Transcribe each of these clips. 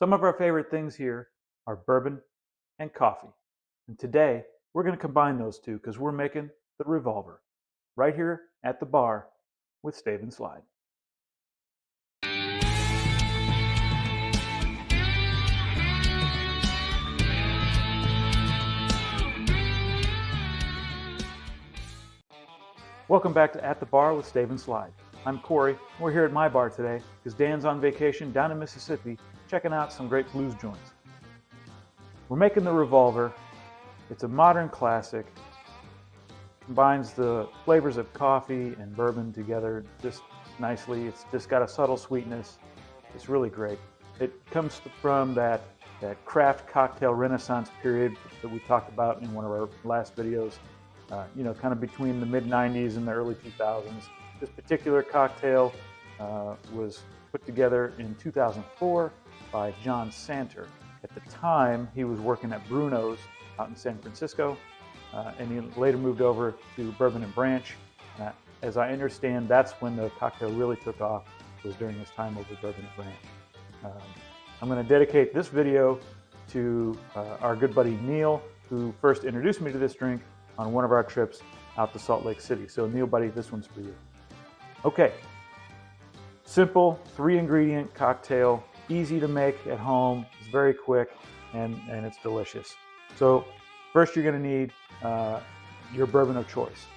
Some of our favorite things here are bourbon and coffee. And today we're going to combine those two because we're making the Revolver right here at the bar with Stave and Slide. Welcome back to At the Bar with Stave and Slide. I'm Corey. We're here at my bar today because Dan's on vacation down in Mississippi checking out some great blues joints. We're making the Revolver. It's a modern classic. Combines the flavors of coffee and bourbon together just nicely. It's just got a subtle sweetness. It's really great. It comes from that craft cocktail renaissance period that we talked about in one of our last videos. Kind of between the mid-90s and the early 2000s. This particular cocktail was put together in 2004 by John Santer. At the time, he was working at Bruno's out in San Francisco, and he later moved over to Bourbon and Branch. As I understand, that's when the cocktail really took off, was during his time over Bourbon and Branch. I'm going to dedicate this video to our good buddy Neil, who first introduced me to this drink on one of our trips out to Salt Lake City. So Neil, buddy, this one's for you. Okay, simple 3-ingredient cocktail, easy to make at home. It's very quick and it's delicious. So first you're gonna need your bourbon of choice.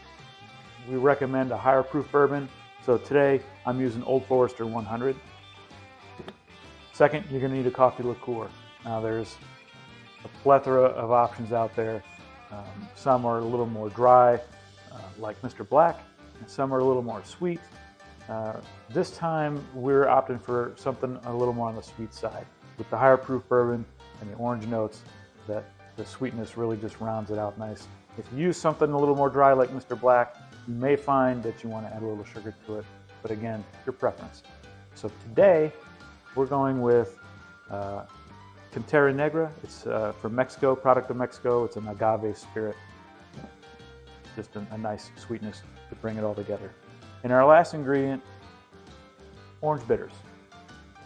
We recommend a higher proof bourbon. So today I'm using Old Forester 100. Second, you're gonna need a coffee liqueur. Now there's a plethora of options out there. Some are a little more dry, like Mr. Black, and some are a little more sweet. This time we're opting for something a little more on the sweet side. With the higher proof bourbon and the orange notes, that the sweetness really just rounds it out nice. If you use something a little more dry like Mr. Black, you may find that you want to add a little sugar to it, but again, your preference. So today we're going with Cantera Negra. It's from Mexico, product of Mexico. It's an agave spirit. Just a nice sweetness to bring it all together. And our last ingredient, orange bitters.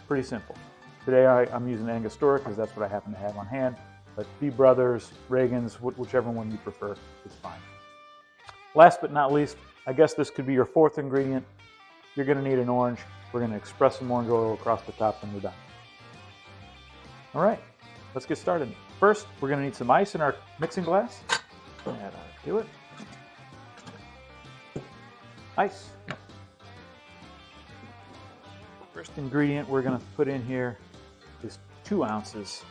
Pretty simple. Today I'm using Angostura because that's what I happen to have on hand. But B Brothers, Reagan's, whichever one you prefer is fine. Last but not least, I guess this could be your fourth ingredient. You're going to need an orange. We're going to express some orange oil across the top when we're done. All right, let's get started. First, we're going to need some ice in our mixing glass. That ought to do it. Ice. First ingredient we're going to put in here is 2 ounces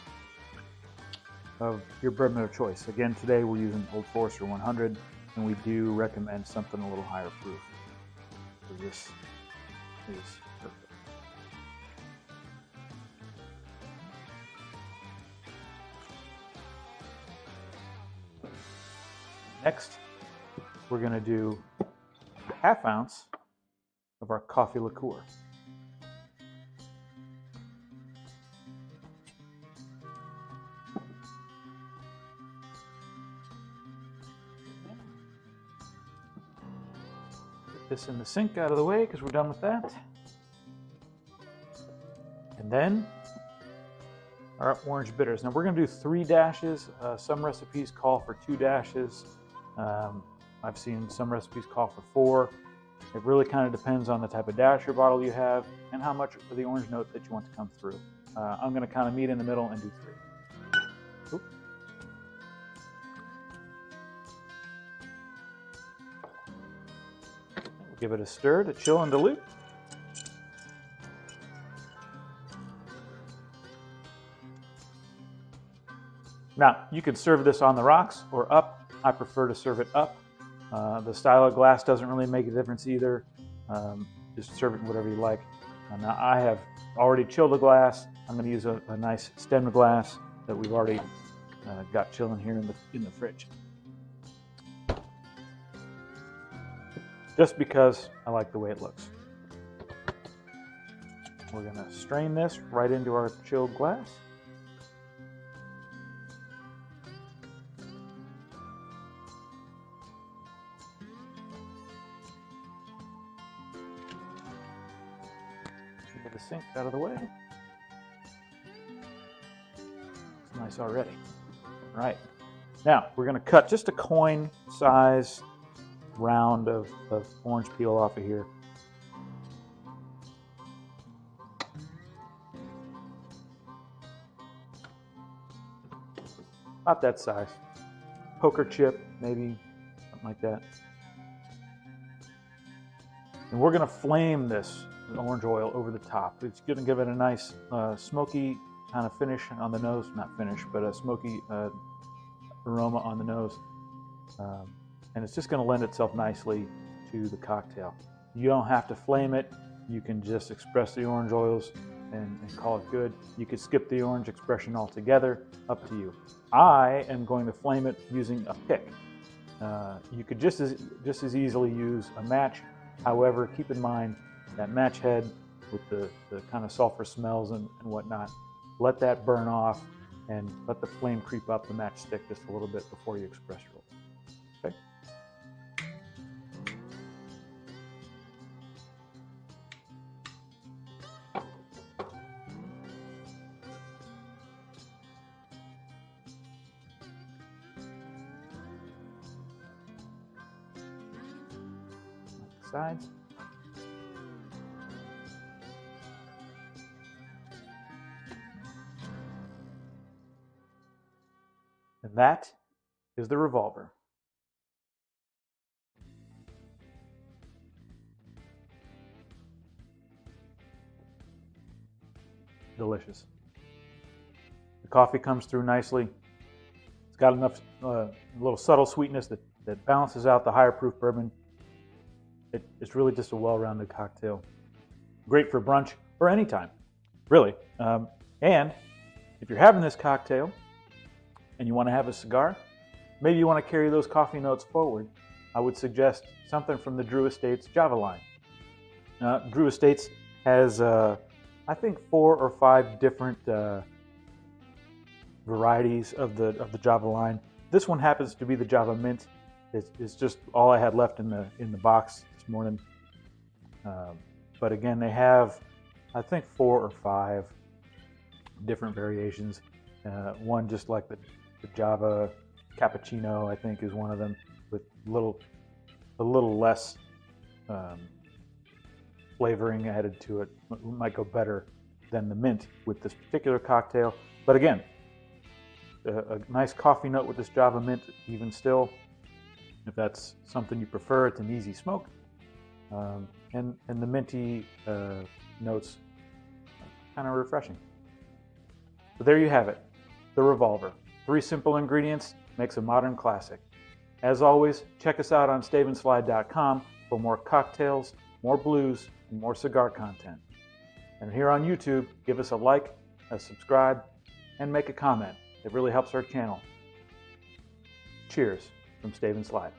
of your bourbon of choice. Again, today we're using Old Forester 100, and we do recommend something a little higher proof. So this is perfect. Next, we're going to do a ½ ounce of our coffee liqueur. Put this in the sink out of the way because we're done with that. And then our orange bitters. Now we're going to do 3 dashes. Some recipes call for 2 dashes. I've seen some recipes call for 4. It really kind of depends on the type of dasher bottle you have and how much of the orange note that you want to come through. I'm going to kind of meet in the middle and do 3. Oop. We'll give it a stir to chill and dilute. Now, you can serve this on the rocks or up. I prefer to serve it up. The style of glass doesn't really make a difference either. Just serve it whatever you like. Now, I have already chilled the glass. I'm going to use a nice stemmed glass that we've already got chilling here in the fridge. Just because I like the way it looks. We're going to strain this right into our chilled glass. Get the sink out of the way. nice already. All right. Now, we're going to cut just a coin size round of orange peel off of here. About that size. Poker chip, maybe, something like that. And we're going to flame this with orange oil over the top. It's going to give it a nice smoky kind of finish on the nose. Not finish, but a smoky aroma on the nose. And it's just going to lend itself nicely to the cocktail. You don't have to flame it. You can just express the orange oils and call it good. You could skip the orange expression altogether, up to you. I am going to flame it using a pick. You could just as easily use a match. However, keep in mind that match head with the kind of sulfur smells and whatnot, let that burn off and let the flame creep up the matchstick just a little bit before you express roll. Okay? Sides. And that is the Revolver. Delicious. The coffee comes through nicely. It's got enough a little subtle sweetness that balances out the higher proof bourbon. It's really just a well-rounded cocktail. Great for brunch or anytime, really. And if you're having this cocktail and you want to have a cigar, maybe you want to carry those coffee notes forward, I would suggest something from the Drew Estates Java line. Drew Estates has, I think, 4 or 5 different varieties of the Java line. This one happens to be the Java Mint. It's just all I had left in the box this morning. But again, they have, I think, 4 or 5 different variations. One just like the Java Cappuccino, I think, is one of them, with a little less flavoring added to it. It might go better than the mint with this particular cocktail. But again, a nice coffee note with this Java Mint, even still. If that's something you prefer, it's an easy smoke. And the minty notes, kind of refreshing. So there you have it, the Revolver. 3 simple ingredients makes a modern classic. As always, check us out on stavenslide.com for more cocktails, more blues, and more cigar content. And here on YouTube, give us a like, a subscribe, and make a comment. It really helps our channel. Cheers from Stave and Slide.